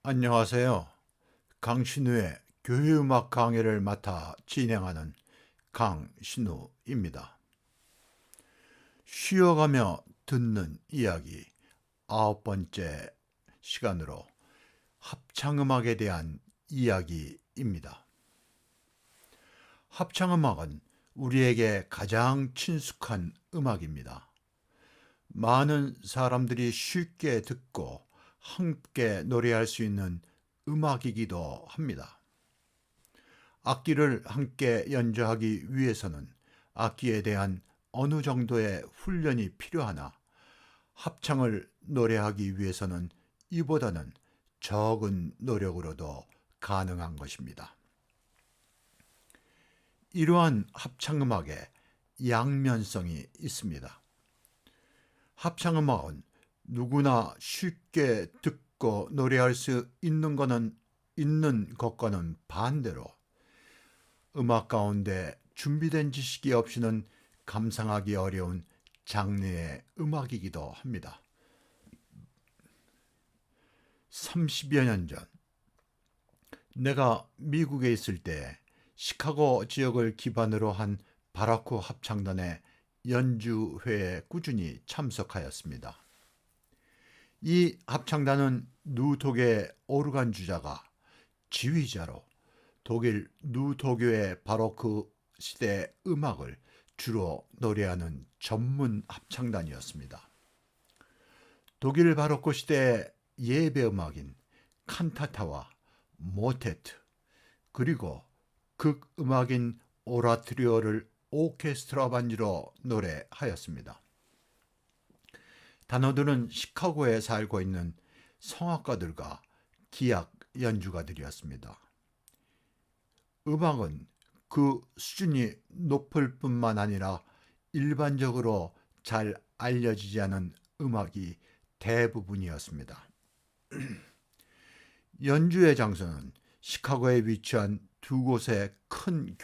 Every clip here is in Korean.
안녕하세요. 강신우의 교회음악 강의를 맡아 진행하는 강신우입니다. 쉬어가며 듣는 이야기 9번째 시간으로 합창음악에 대한 이야기입니다. 합창음악은 우리에게 가장 친숙한 음악입니다. 많은 사람들이 쉽게 듣고 함께 노래할 수 있는 음악이기도 합니다. 악기를 함께 연주하기 위해서는 악기에 대한 어느 정도의 훈련이 필요하나 합창을 노래하기 위해서는 이보다는 적은 노력으로도 가능한 것입니다. 이러한 합창음악에 양면성이 있습니다. 합창음악은 누구나 쉽게 듣고 노래할 수 있는 것과는 반대로 음악 가운데 준비된 지식이 없이는 감상하기 어려운 장르의 음악이기도 합니다. 30여 년 전, 내가 미국에 있을 때 시카고 지역을 기반으로 한 바로크 합창단의 연주회에 꾸준히 참석하였습니다. 이 합창단은 누독의 오르간 주자가 지휘자로 독일 누도교의 바로크 시대 음악을 주로 노래하는 전문 합창단이었습니다. 독일 바로크 시대의 예배 음악인 칸타타와 모테트, 그리고 극 음악인 오라토리오를 오케스트라 반주로 노래하였습니다. 단어들은 시카고에 살고 있는 성악가들과 기악 연주가들이었습니다. 음악은 그 수준이 높을 뿐만 아니라 일반적으로 잘 알려지지 않은 음악이 대부분이었습니다. 연주의 장소는 시카고에 위치한 두 곳의 큰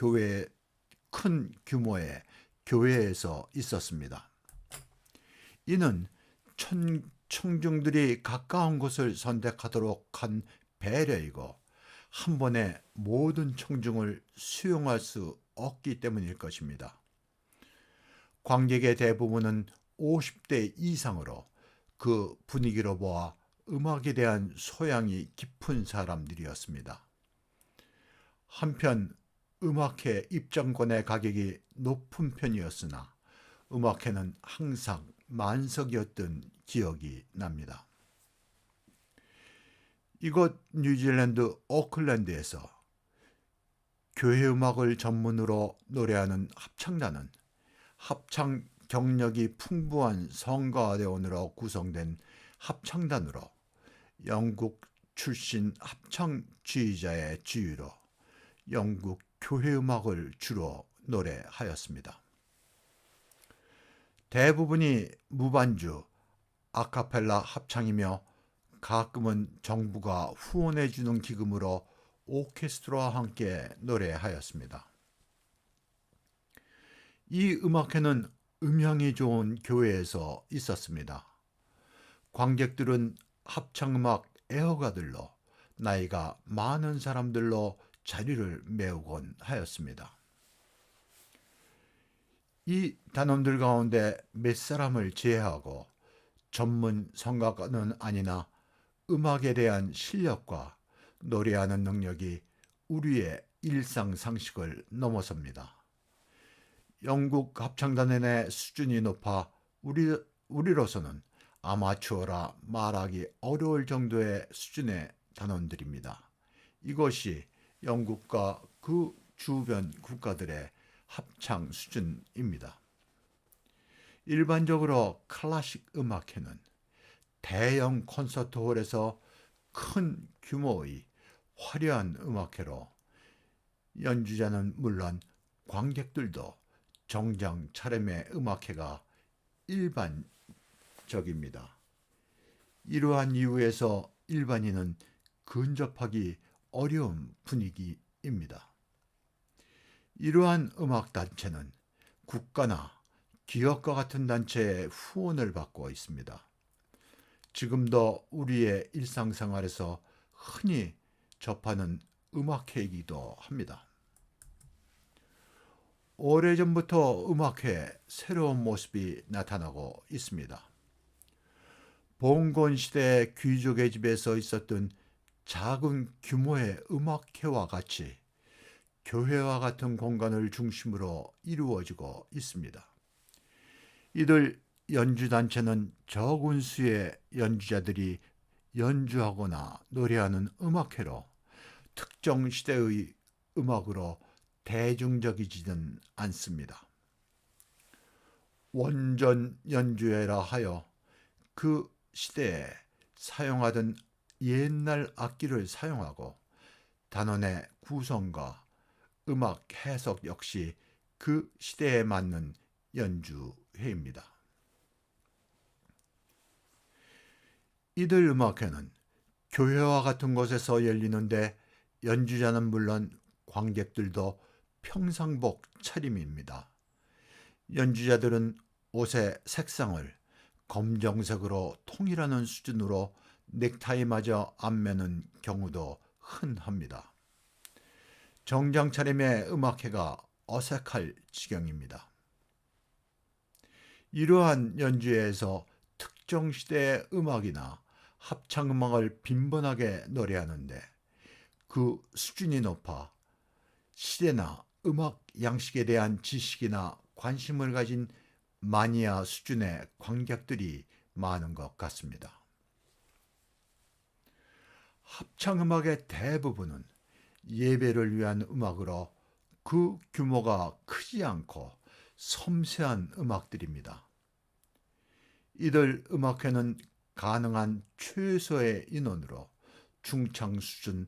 규모의 교회에서 있었습니다. 이는 청중들이 가까운 곳을 선택하도록 한 배려이고 한 번에 모든 청중을 수용할 수 없기 때문일 것입니다. 관객의 대부분은 50대 이상으로 그 분위기로 보아 음악에 대한 소양이 깊은 사람들이었습니다. 한편 음악회 입장권의 가격이 높은 편이었으나 음악회는 항상 만석이었던 기억이 납니다. 이곳 뉴질랜드 오클랜드에서 교회 음악을 전문으로 노래하는 합창단은 합창 경력이 풍부한 성가대원으로 구성된 합창단으로 영국 출신 합창 지휘자의 지휘로 영국 교회 음악을 주로 노래하였습니다. 대부분이 무반주, 아카펠라 합창이며 가끔은 정부가 후원해주는 기금으로 오케스트라와 함께 노래하였습니다. 이 음악회는 음향이 좋은 교회에서 있었습니다. 관객들은 합창음악 애호가들로 나이가 많은 사람들로 자리를 메우곤 하였습니다. 이 단원들 가운데 몇 사람을 제외하고 전문 성악가는 아니나 음악에 대한 실력과 노래하는 능력이 우리의 일상 상식을 넘어섭니다. 영국 합창단의 수준이 높아 우리로서는 아마추어라 말하기 어려울 정도의 수준의 단원들입니다. 이것이 영국과 그 주변 국가들의 합창 수준입니다. 일반적으로 클래식 음악회는 대형 콘서트홀에서 큰 규모의 화려한 음악회로 연주자는 물론 관객들도 정장 차림의 음악회가 일반적입니다. 이러한 이유에서 일반인은 근접하기 어려운 분위기입니다. 이러한 음악단체는 국가나 기업과 같은 단체의 후원을 받고 있습니다. 지금도 우리의 일상생활에서 흔히 접하는 음악회이기도 합니다. 오래전부터 음악회에 새로운 모습이 나타나고 있습니다. 봉건 시대 귀족의 집에서 있었던 작은 규모의 음악회와 같이 교회와 같은 공간을 중심으로 이루어지고 있습니다. 이들 연주단체는 적은 수의 연주자들이 연주하거나 노래하는 음악회로 특정 시대의 음악으로 대중적이지는 않습니다. 원전 연주회라 하여 그 시대에 사용하던 옛날 악기를 사용하고 단원의 구성과 음악 해석 역시 그 시대에 맞는 연주회입니다. 이들 음악회는 교회와 같은 곳에서 열리는데 연주자는 물론 관객들도 평상복 차림입니다. 연주자들은 옷의 색상을 검정색으로 통일하는 수준으로 넥타이마저 안 매는 경우도 흔합니다. 정장 차림의 음악회가 어색할 지경입니다. 이러한 연주회에서 특정 시대의 음악이나 합창음악을 빈번하게 노래하는데 그 수준이 높아 시대나 음악 양식에 대한 지식이나 관심을 가진 마니아 수준의 관객들이 많은 것 같습니다. 합창음악의 대부분은 예배를 위한 음악으로 그 규모가 크지 않고 섬세한 음악들입니다. 이들 음악회는 가능한 최소의 인원으로 중창 수준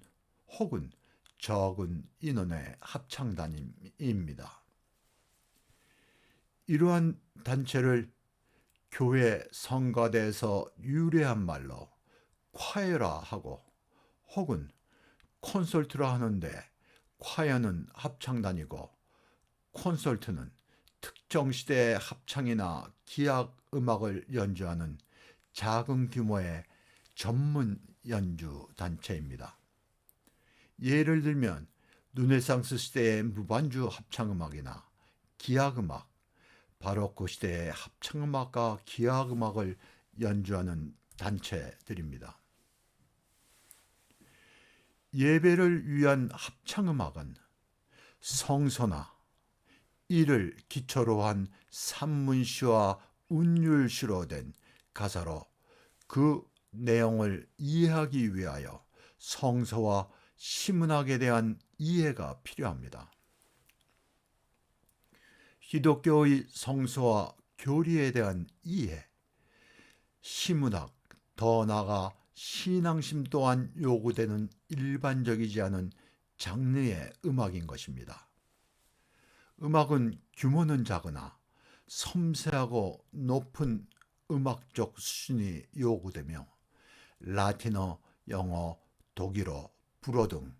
혹은 적은 인원의 합창단입니다. 이러한 단체를 교회 성가대에서 유래한 말로 콰이어라 하고 혹은 콘솔트라 하는데 콰이어는 합창단이고 콘솔트는 특정 시대의 합창이나 기악 음악을 연주하는 작은 규모의 전문 연주 단체입니다. 예를 들면 르네상스 시대의 무반주 합창음악이나 기악음악, 바로크 시대의 합창음악과 기악음악을 연주하는 단체들입니다. 예배를 위한 합창음악은 성서나 이를 기초로 한 산문시와 운율시로 된 가사로 그 내용을 이해하기 위하여 성서와 시문학에 대한 이해가 필요합니다. 기독교의 성서와 교리에 대한 이해, 시문학, 더 나아가 신앙심 또한 요구되는 일반적이지 않은 장르의 음악인 것입니다. 음악은 규모는 작으나 섬세하고 높은 음악적 수준이 요구되며 라틴어, 영어, 독일어, 불어 등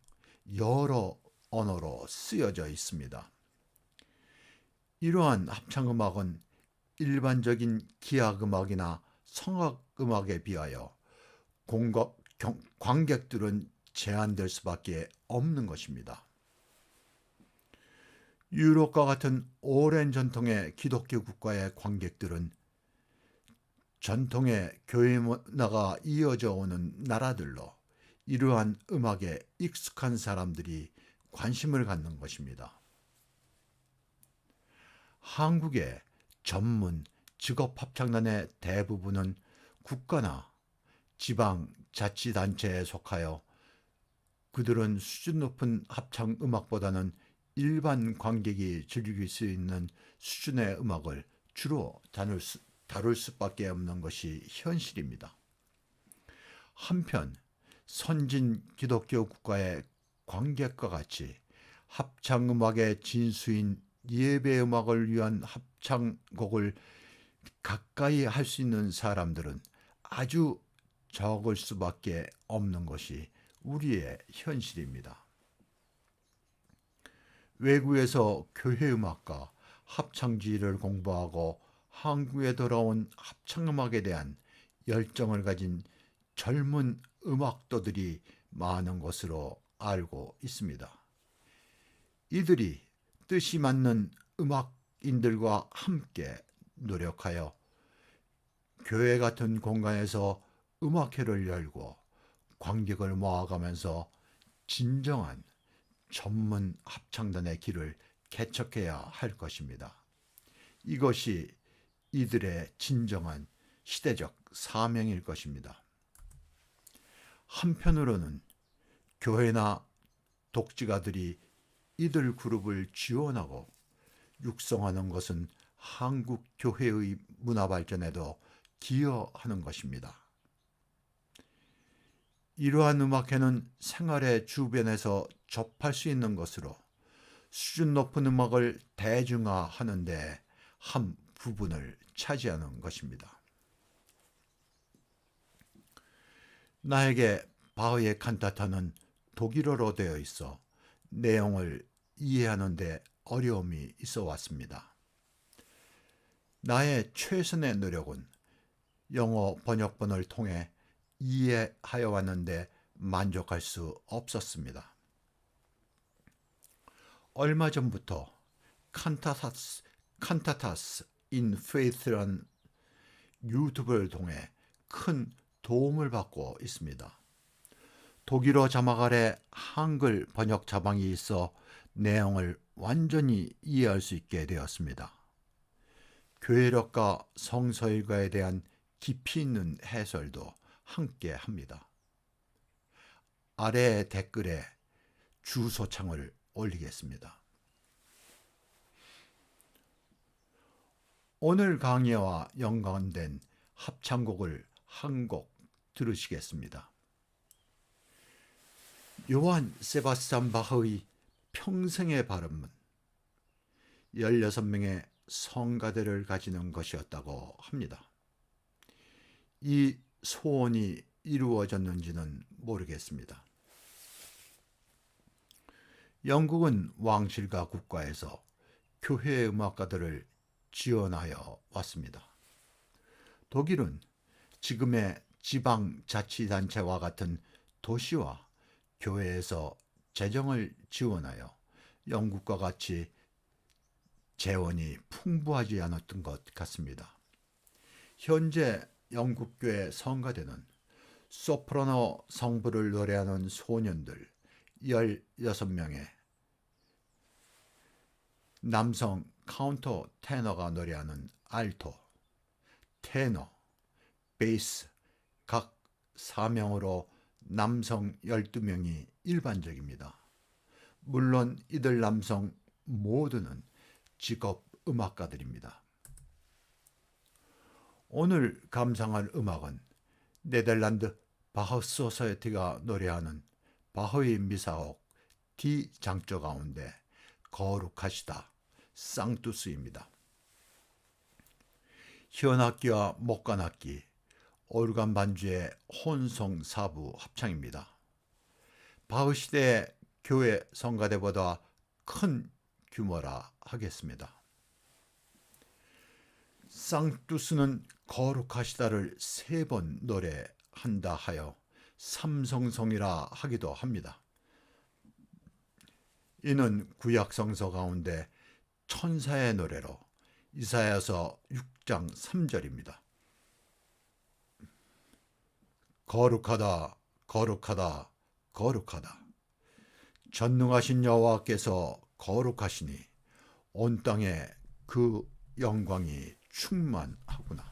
여러 언어로 쓰여져 있습니다. 이러한 합창음악은 일반적인 기악음악이나 성악음악에 비하여 관객들은 제한될 수밖에 없는 것입니다. 유럽과 같은 오랜 전통의 기독교 국가의 관객들은 전통의 교회 문화가 이어져 오는 나라들로 이러한 음악에 익숙한 사람들이 관심을 갖는 것입니다. 한국의 전문 직업합창단의 대부분은 국가나 지방 자치단체에 속하여 그들은 수준 높은 합창음악보다는 일반 관객이 즐길 수 있는 수준의 음악을 주로 다룰 수밖에 없는 것이 현실입니다. 한편 선진 기독교 국가의 관객과 같이 합창음악의 진수인 예배음악을 위한 합창곡을 가까이 할 수 있는 사람들은 아주 적을 수밖에 없는 것이 우리의 현실입니다. 외국에서 교회음악과 합창지를 공부하고 한국에 돌아온 합창음악에 대한 열정을 가진 젊은 음악도들이 많은 것으로 알고 있습니다. 이들이 뜻이 맞는 음악인들과 함께 노력하여 교회 같은 공간에서 음악회를 열고 관객을 모아가면서 진정한 전문 합창단의 길을 개척해야 할 것입니다. 이것이 이들의 진정한 시대적 사명일 것입니다. 한편으로는 교회나 독지가들이 이들 그룹을 지원하고 육성하는 것은 한국 교회의 문화 발전에도 기여하는 것입니다. 이러한 음악회는 생활의 주변에서 접할 수 있는 것으로 수준 높은 음악을 대중화하는 데 한 부분을 차지하는 것입니다. 나에게 바흐의 칸타타는 독일어로 되어 있어 내용을 이해하는 데 어려움이 있어 왔습니다. 나의 최선의 노력은 영어 번역본을 통해 이해하여 왔는데 만족할 수 없었습니다. 얼마 전부터 칸타타스 인 페이스라는 유튜브를 통해 큰 도움을 받고 있습니다. 독일어 자막 아래 한글 번역 자막이 있어 내용을 완전히 이해할 수 있게 되었습니다. 교회력과 성서일가에 대한 깊이 있는 해설도 함께 합니다. 아래 댓글에 주소창을 올리겠습니다. 오늘 강의와 연관된 합창곡을 한 곡 들으시겠습니다. 요한 세바스찬 바흐의 평생의 바람은 16명의 성가대를 가지는 것이었다고 합니다. 이 소원이 이루어졌는지는 모르겠습니다. 영국은 왕실과 국가에서 교회 음악가들을 지원하여 왔습니다. 독일은 지금의 지방자치단체와 같은 도시와 교회에서 재정을 지원하여 영국과 같이 재원이 풍부하지 않았던 것 같습니다. 현재 영국교회 성가대는 소프라노 성부를 노래하는 소년들 16명에 남성 카운터 테너가 노래하는 알토, 테너, 베이스 각 4명으로 남성 12명이 일반적입니다. 물론 이들 남성 모두는 직업 음악가들입니다. 오늘 감상할 음악은 네덜란드 바흐 소사이어티가 노래하는 바흐의 미사곡 D 장조 가운데 거룩하시다 상투스입니다. 현악기와 목관악기, 오르간 반주의 혼성 사부 합창입니다. 바흐 시대의 교회 성가대보다 큰 규모라 하겠습니다. 상투스는 거룩하시다를 3번 노래한다 하여 삼성성이라 하기도 합니다. 이는 구약성서 가운데 천사의 노래로 이사야서 6장 3절입니다. 거룩하다, 거룩하다, 거룩하다. 전능하신 여호와께서 거룩하시니 온 땅에 그 영광이 충만하구나.